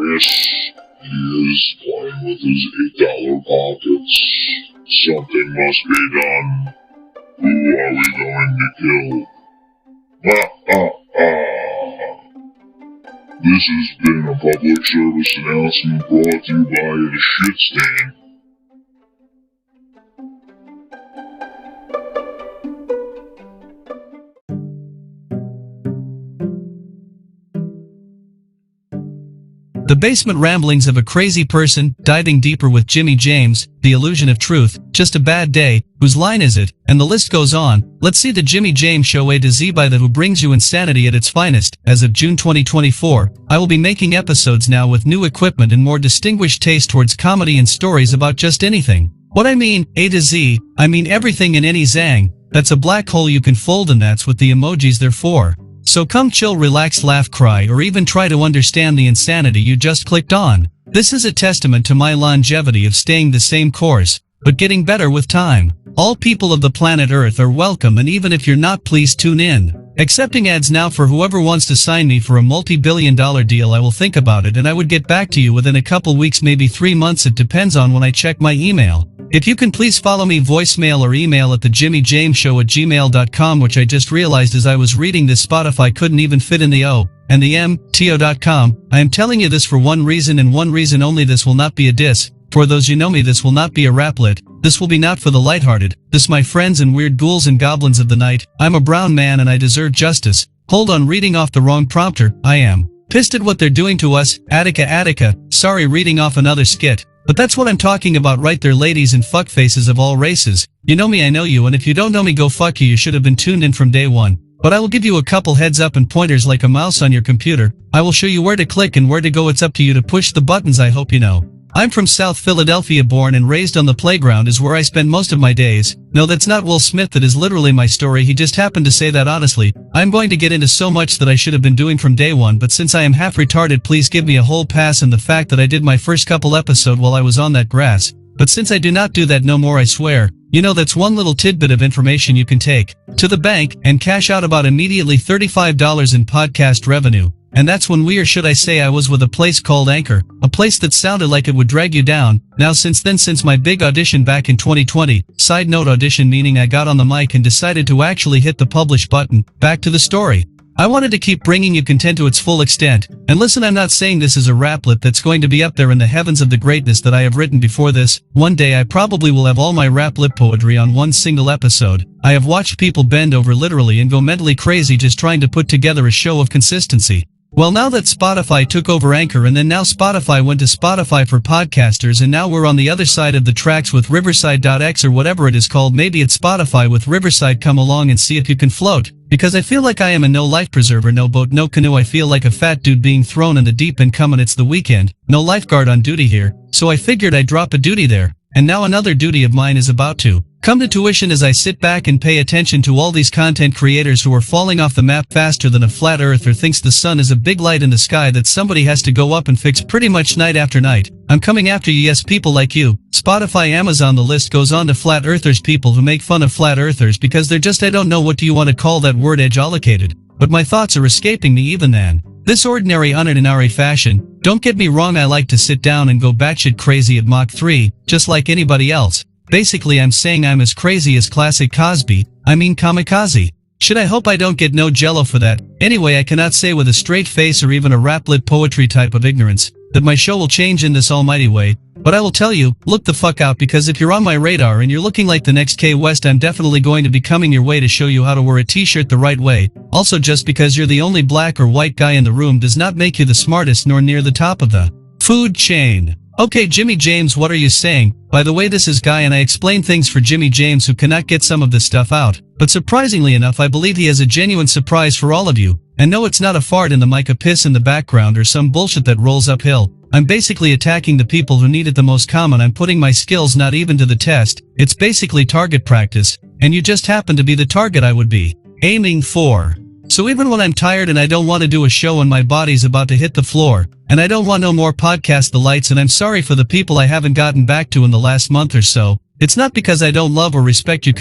Chris. He is playing with his $8 pockets. Something must be done. Who are we going to kill? This has been a public service announcement brought to you by the Shit Stain. The basement ramblings of a crazy person, diving deeper with Jimmy James, the illusion of truth, just a bad day, whose line is it, and the list goes on. Let's see the Jimmy James Show A to Z by the who brings you insanity at its finest. As of June 2024, I will be making episodes now with new equipment and more distinguished taste towards comedy and stories about just anything. What I mean, A to Z, I mean everything in any zang. That's a black hole you can fold, and that's what the emojis they're for. So come chill, relax, laugh, cry, or even try to understand the insanity you just clicked on. This is a testament to my longevity of staying the same course, but getting better with time. All people of the planet Earth are welcome, and even if you're not, please tune in. Accepting ads now for whoever wants to sign me for a multi-billion-dollar deal. I will think about it and I would get back to you within a couple weeks, maybe 3 months. It depends on when I check my email. If you can please follow me voicemail or email at thejimmyjameshow@gmail.com, which I just realized as I was reading this Spotify couldn't even fit in the O and the M, to.com. I am telling you this for one reason and one reason only. This will not be a diss. For those you know me, this will not be a raplet. This will be not for the lighthearted. This, my friends and weird ghouls and goblins of the night. I'm a brown man and I deserve justice. Hold on, reading off the wrong prompter. I am pissed at what they're doing to us. Attica. Sorry, reading off another skit. But that's what I'm talking about right there, ladies and fuckfaces of all races. You know me, I know you, and if you don't know me, go fuck you. You should have been tuned in from day one. But I will give you a couple heads up and pointers like a mouse on your computer. I will show you where to click and where to go. It's up to you to push the buttons, I hope you know. I'm from South Philadelphia, born and raised on the playground is where I spend most of my days. No, that's not Will Smith, that is literally my story. He just happened to say that. Honestly, I'm going to get into so much that I should have been doing from day one, but since I am half retarded, please give me a whole pass, and the fact that I did my first couple episode while I was on that grass. But since I do not do that no more, I swear. You know, that's one little tidbit of information you can take to the bank and cash out about immediately $35 in podcast revenue. And that's when we, or should I say I was, with a place called Anchor, a place that sounded like it would drag you down. Now since then, since my big audition back in 2020, side note, audition meaning I got on the mic and decided to actually hit the publish button. Back to the story. I wanted to keep bringing you content to its full extent. And listen, I'm not saying this is a raplet that's going to be up there in the heavens of the greatness that I have written before this. One day I probably will have all my raplet poetry on one single episode. I have watched people bend over literally and go mentally crazy just trying to put together a show of consistency. Well, now that Spotify took over Anchor, and then now Spotify went to Spotify for podcasters, and now we're on the other side of the tracks with Riverside.x or whatever it is called. Maybe it's Spotify with Riverside. Come along and see if you can float. Because I feel like I am a no life preserver, no boat, no canoe. I feel like a fat dude being thrown in the deep end. Come on, it's the weekend. No lifeguard on duty here. So I figured I'd drop a duty there. And now another duty of mine is about to come to tuition as I sit back and pay attention to all these content creators who are falling off the map faster than a flat earther thinks the sun is a big light in the sky that somebody has to go up and fix pretty much night after night. I'm coming after you, yes, people like you. Spotify, Amazon, the list goes on to flat earthers, people who make fun of flat earthers because they're just, I don't know, what do you want to call that word, edge-allocated. But my thoughts are escaping me even then. This ordinary unordinary fashion. Don't get me wrong, I like to sit down and go batshit crazy at Mach 3, just like anybody else. Basically, I'm saying I'm as crazy as classic Cosby, I mean kamikaze. Should I hope I don't get no jello for that? Anyway, I cannot say with a straight face or even a raplet poetry type of ignorance that my show will change in this almighty way. But I will tell you, look the fuck out, because if you're on my radar and you're looking like the next K West, I'm definitely going to be coming your way to show you how to wear a t-shirt the right way. Also, just because you're the only black or white guy in the room does not make you the smartest nor near the top of the food chain. Okay, Jimmy James, what are you saying? By the way, this is Guy and I explain things for Jimmy James who cannot get some of this stuff out. But surprisingly enough, I believe he has a genuine surprise for all of you. And no, it's not a fart in the mic, a piss in the background, or some bullshit that rolls uphill. I'm basically attacking the people who need it the most. Common, I'm putting my skills not even to the test. It's basically target practice. And you just happen to be the target I would be aiming for. So even when I'm tired and I don't want to do a show and my body's about to hit the floor, and I don't want no more podcast the lights, and I'm sorry for the people I haven't gotten back to in the last month or so, it's not because I don't love or respect you,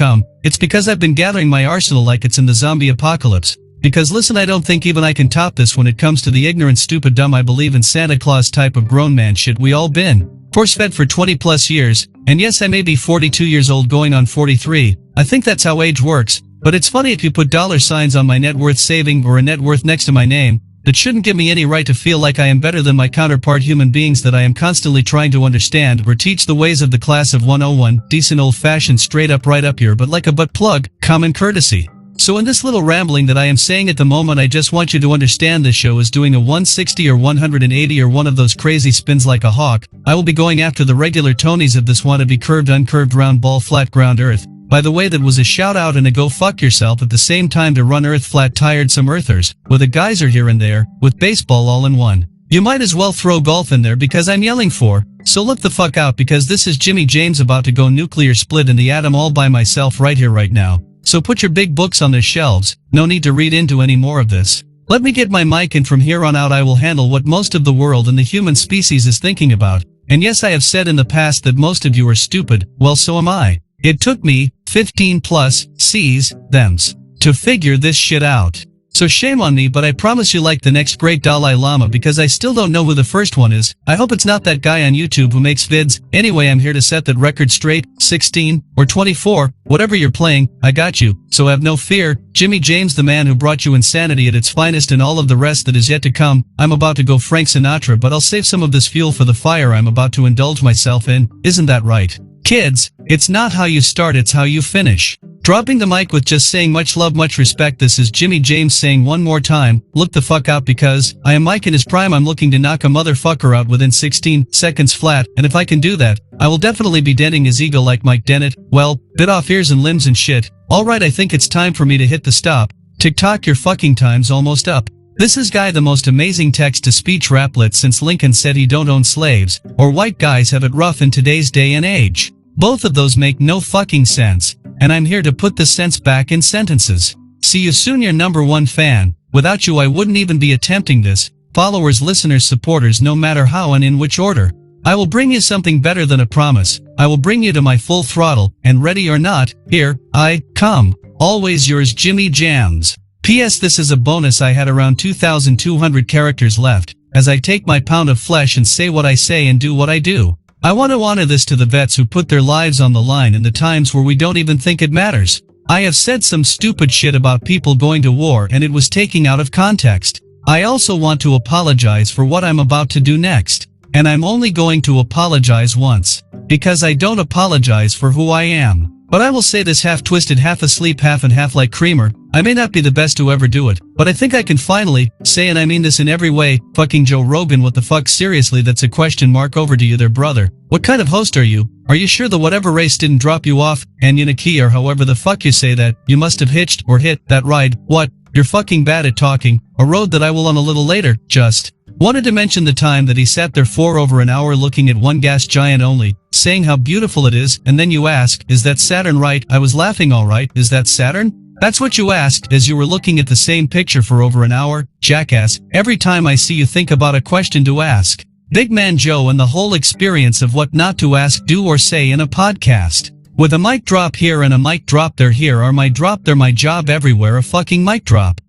it's because I've been gathering my arsenal like it's in the zombie apocalypse. because listen, I don't think even I can top this when it comes to the ignorant, stupid, dumb, I believe in Santa Claus type of grown man shit we all been force-fed for 20 plus years, and yes, I may be 42 years old going on 43, I think that's how age works, but it's funny if you put dollar signs on my net worth saving or a net worth next to my name, that shouldn't give me any right to feel like I am better than my counterpart human beings that I am constantly trying to understand or teach the ways of the class of 101, decent old-fashioned straight up right up here but like a butt plug, common courtesy. So in this little rambling that I am saying at the moment, I just want you to understand this show is doing a 160 or 180 or one of those crazy spins like a hawk. I will be going after the regular Tonys of this wannabe curved uncurved round ball flat ground earth. By the way, that was a shout out and a go fuck yourself at the same time to run earth flat tired some earthers, with a geyser here and there, with baseball all in one. You might as well throw golf in there because I'm yelling for, so look the fuck out because this is Jimmy James about to go nuclear split in the atom all by myself right here right now. So put your big books on their shelves, no need to read into any more of this. Let me get my mic and from here on out I will handle what most of the world and the human species is thinking about. And yes, I have said in the past that most of you are stupid, well so am I. It took me 15 plus C's, thems, to figure this shit out. So shame on me, but I promise you like the next great Dalai Lama because I still don't know who the first one is. I hope it's not that guy on YouTube who makes vids. Anyway, I'm here to set that record straight, 16, or 24, whatever you're playing, I got you. So have no fear, Jimmy James, the man who brought you insanity at its finest and all of the rest that is yet to come. I'm about to go Frank Sinatra, but I'll save some of this fuel for the fire I'm about to indulge myself in, isn't that right? Kids, it's not how you start, it's how you finish. Dropping the mic with just saying much love, much respect. This is Jimmy James saying one more time, look the fuck out because I am Mike in his prime. I'm looking to knock a motherfucker out within 16 seconds flat, and if I can do that, I will definitely be denting his ego like Mike Dennett. Well, bit off ears and limbs and shit. Alright, I think it's time for me to hit the stop. TikTok, your fucking time's almost up. This is Guy, the most amazing text-to-speech raplet since Lincoln said he don't own slaves, or white guys have it rough in today's day and age. Both of those make no fucking sense, and I'm here to put the sense back in sentences. See you soon, your number one fan. Without you I wouldn't even be attempting this. Followers, listeners, supporters, no matter how and in which order. I will bring you something better than a promise. I will bring you to my full throttle, and ready or not, here I come. Always yours, Jimmy Jams. P.S. This is a bonus. I had around 2,200 characters left, as I take my pound of flesh and say what I say and do what I do. I want to honor this to the vets who put their lives on the line in the times where we don't even think it matters. I have said some stupid shit about people going to war and it was taken out of context. I also want to apologize for what I'm about to do next. And I'm only going to apologize once. Because I don't apologize for who I am. But I will say this, half twisted, half asleep, half and half like Creamer. I may not be the best to ever do it, but I think I can finally say, and I mean this in every way, fucking Joe Rogan, what the fuck, seriously, that's a question mark. Over to you there, brother. What kind of host are you? Are you sure the whatever race didn't drop you off, Anyanaki, or however the fuck you say that? You must have hitched or hit that ride. What? You're fucking bad at talking. A road that I will on a little later. Just wanted to mention the time that he sat there for over an hour looking at one gas giant only, saying how beautiful it is, and then you ask, is that Saturn, right? I was laughing, alright, is that Saturn? That's what you asked as you were looking at the same picture for over an hour, jackass. Every time I see you think about a question to ask. Big Man Joe and the whole experience of what not to ask, do or say in a podcast. With a mic drop here and a mic drop there, here are my drop there, my job everywhere, a fucking mic drop.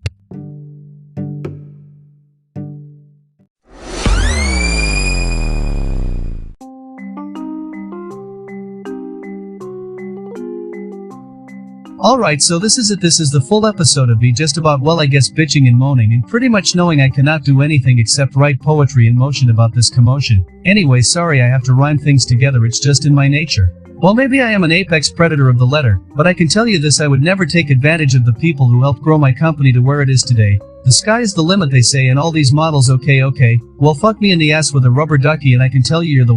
Alright, so this is it. This is the full episode of me just about, well, I guess bitching and moaning and pretty much knowing I cannot do anything except write poetry in motion about this commotion. Anyway, sorry I have to rhyme things together, it's just in my nature. Well, maybe I am an apex predator of the letter, but I can tell you this, I would never take advantage of the people who helped grow my company to where it is today. The sky's the limit, they say, and all these models. Okay, well, fuck me in the ass with a rubber ducky and I can tell you you're the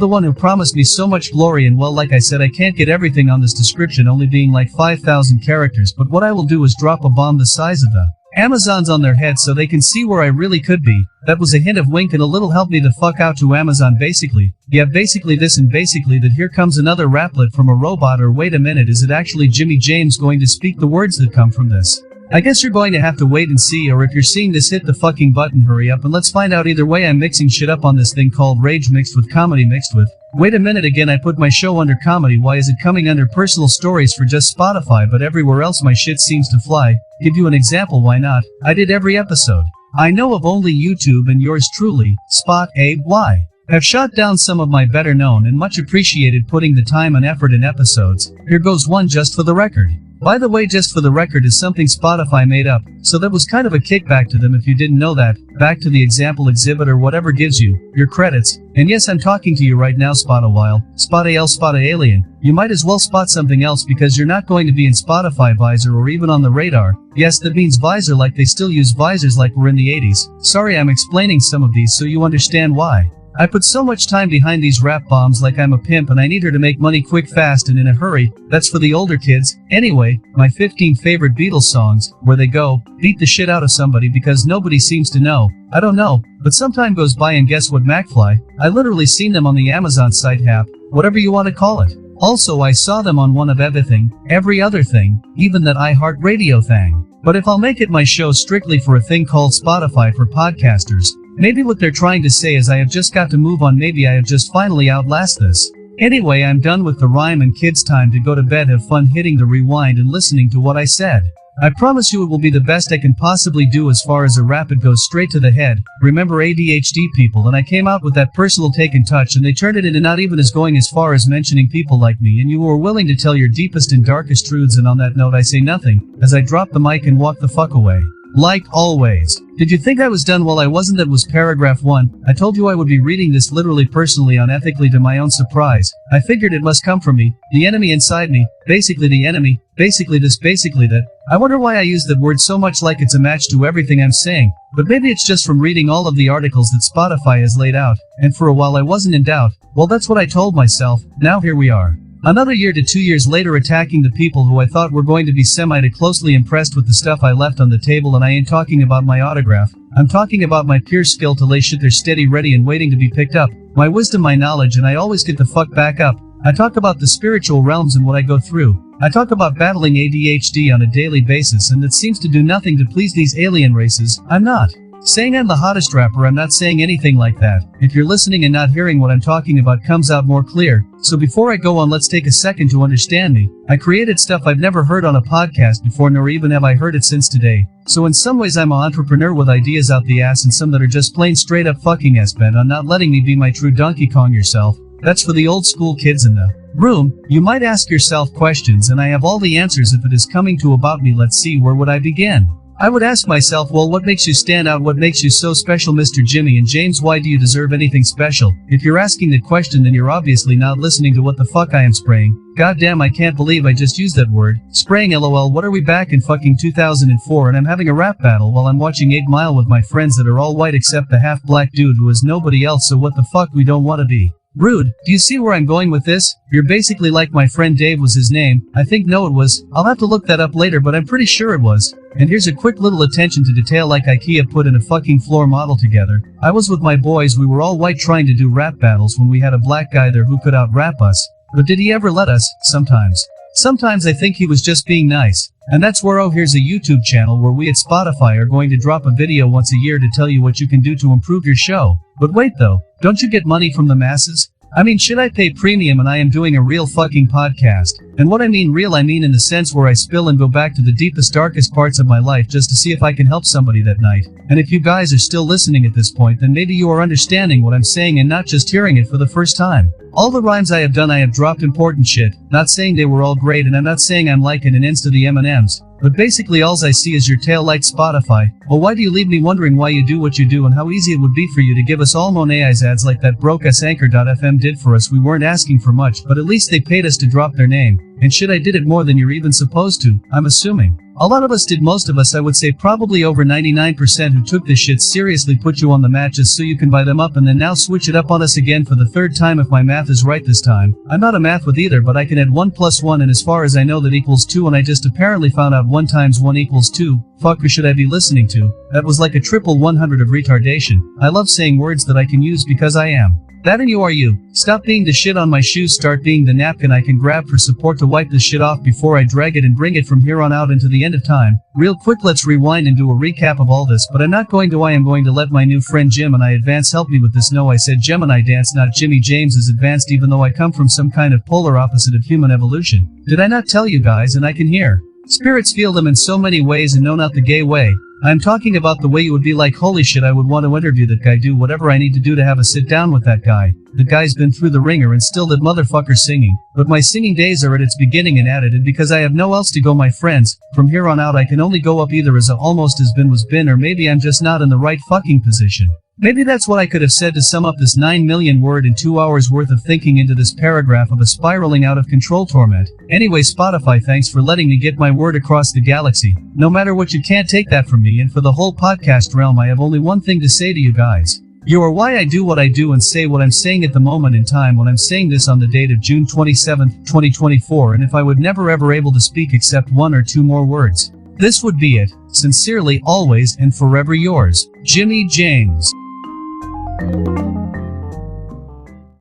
one who promised me so much glory, and well, like I said, I can't get everything on this description, only being like 5,000 characters, but what I will do is drop a bomb the size of the Amazons on their head so they can see where I really could be. That was a hint of wink and a little help me the fuck out to Amazon, basically. Yeah, basically this and basically that. Here comes another raplet from a robot, or wait a minute, is it actually Jimmy James going to speak the words that come from this? I guess you're going to have to wait and see, or if you're seeing this, hit the fucking button, hurry up and let's find out. Either way, I'm mixing shit up on this thing called rage mixed with comedy mixed with. Wait a minute, again I put my show under comedy, why is it coming under personal stories for just Spotify but everywhere else my shit seems to fly? Give you an example, why not? I did every episode. I know of only YouTube and yours truly, Spot AY. Have shot down some of my better known and much appreciated putting the time and effort in episodes. Here goes one just for the record. By the way, just for the record is something Spotify made up, so that was kind of a kickback to them if you didn't know that. Back to the example exhibit or whatever gives you your credits. And yes, I'm talking to you right now, Spot a while, Spot AL, Spot a alien. You might as well spot something else because you're not going to be in Spotify visor or even on the radar. Yes, that means visor like they still use visors like we're in the 80s. Sorry, I'm explaining some of these so you understand why. I put so much time behind these rap bombs like I'm a pimp and I need her to make money quick, fast, and in a hurry. That's for the older kids. Anyway, my 15 favorite Beatles songs, where they go, beat the shit out of somebody because nobody seems to know. I don't know, but some time goes by and guess what, McFly? I literally seen them on the Amazon site app, whatever you want to call it. Also, I saw them on one of everything, every other thing, even that iHeartRadio thing. But if I'll make it my show strictly for a thing called Spotify for podcasters, maybe what they're trying to say is I have just got to move on, maybe I have just finally outlast this. Anyway, I'm done with the rhyme and kids, time to go to bed. Have fun hitting the rewind and listening to what I said. I promise you it will be the best I can possibly do as far as a rap. It goes straight to the head. Remember ADHD people, and I came out with that personal take and touch and they turned it into not even as going as far as mentioning people like me, and you were willing to tell your deepest and darkest truths, and on that note I say nothing, as I drop the mic and walk the fuck away. Like always. Did you think I was done? Well, I wasn't. That was paragraph 1. I told you I would be reading this literally, personally, unethically, to my own surprise. I figured it must come from me, the enemy inside me, basically the enemy, basically this, basically that. I wonder why I use that word so much, like it's a match to everything I'm saying, but maybe it's just from reading all of the articles that Spotify has laid out, and for a while I wasn't in doubt. Well, that's what I told myself. Now here we are. Another year to 2 years later, attacking the people who I thought were going to be semi closely impressed with the stuff I left on the table, and I ain't talking about my autograph. I'm talking about my pure skill to lay shit there steady, ready and waiting to be picked up. My wisdom, my knowledge, and I always get the fuck back up. I talk about the spiritual realms and what I go through. I talk about battling ADHD on a daily basis, and that seems to do nothing to please these alien races. I'm not saying I'm the hottest rapper, I'm not saying anything like that. If you're listening and not hearing what I'm talking about, comes out more clear. So before I go on, let's take a second to understand me. I created stuff I've never heard on a podcast before, nor even have I heard it since today. So in some ways I'm an entrepreneur with ideas out the ass, and some that are just plain straight up fucking S-bent on not letting me be my true Donkey Kong yourself. That's for the old school kids in the room. You might ask yourself questions, and I have all the answers if it is coming to about me. Let's see, where would I begin? I would ask myself, well, what makes you stand out? What makes you so special, Mr. Jimmy and James? Why do you deserve anything special? If you're asking the question, then you're obviously not listening to what the fuck I am spraying. Goddamn, I can't believe I just used that word. Spraying, lol. What are we, back in fucking 2004 and I'm having a rap battle while I'm watching 8 Mile with my friends that are all white except the half black dude who is nobody else, so what the fuck, we don't want to be rude. Do you see where I'm going with this? You're basically like my friend Dave was his name. I think, no, it was. I'll have to look that up later, but I'm pretty sure it was. And here's a quick little attention to detail, like IKEA put in a fucking floor model together. I was with my boys, we were all white trying to do rap battles when we had a black guy there who could out-rap us. But did he ever let us? Sometimes. Sometimes I think he was just being nice. And that's where, oh, here's a YouTube channel where we at Spotify are going to drop a video once a year to tell you what you can do to improve your show. But wait though, don't you get money from the masses? I mean, should I pay premium? And I am doing a real fucking podcast. And what I mean real, I mean in the sense where I spill and go back to the deepest, darkest parts of my life just to see if I can help somebody that night. And if you guys are still listening at this point, then maybe you are understanding what I'm saying and not just hearing it for the first time. All the rhymes I have done, I have dropped important shit, not saying they were all great, and I'm not saying I'm like an insta the M&Ms. But basically alls I see is your tail light, Spotify. Well, why do you leave me wondering why you do what you do and how easy it would be for you to give us all Monet's ads like that broke ass Anchor.fm did for us? We weren't asking for much, but at least they paid us to drop their name. And shit, I did it more than you're even supposed to, I'm assuming. A lot of us did, most of us, I would say probably over 99% who took this shit seriously, put you on the matches so you can buy them up and then now switch it up on us again for the third time if my math is right this time. I'm not a math with either, but I can add 1 plus 1 and as far as I know that equals 2, and I just apparently found out 1 times 1 equals 2. Fuck, who should I be listening to? That was like a triple 100 of retardation. I love saying words that I can use because I am That and you are you. Stop being the shit on my shoes, start being the napkin I can grab for support to wipe this shit off before I drag it and bring it from here on out into the end of time. Real quick, let's rewind and do a recap of all this, but I'm not going to. I am going to let my new friend Gemini Advance help me with this. No, I said Gemini Dance, not Jimmy James is advanced, even though I come from some kind of polar opposite of human evolution. Did I not tell you guys? And I can hear spirits feel them in so many ways, and no, not the gay way. I'm talking about the way you would be like, holy shit, I would want to interview that guy, do whatever I need to do to have a sit down with that guy. The guy's been through the ringer and still that motherfucker singing. But my singing days are at its beginning and at it, and because I have no else to go, my friends, from here on out I can only go up, either as a almost has been was been, or maybe I'm just not in the right fucking position. Maybe that's what I could have said to sum up this 9 million word and 2 hours worth of thinking into this paragraph of a spiraling out of control torment. Anyway, Spotify, thanks for letting me get my word across the galaxy. No matter what, you can't take that from me, and for the whole podcast realm I have only one thing to say to you guys. You are why I do what I do and say what I'm saying at the moment in time when I'm saying this on the date of June 27, 2024, and if I would never ever able to speak except 1 or 2 more words, this would be it. Sincerely, always and forever yours, Jimmy James.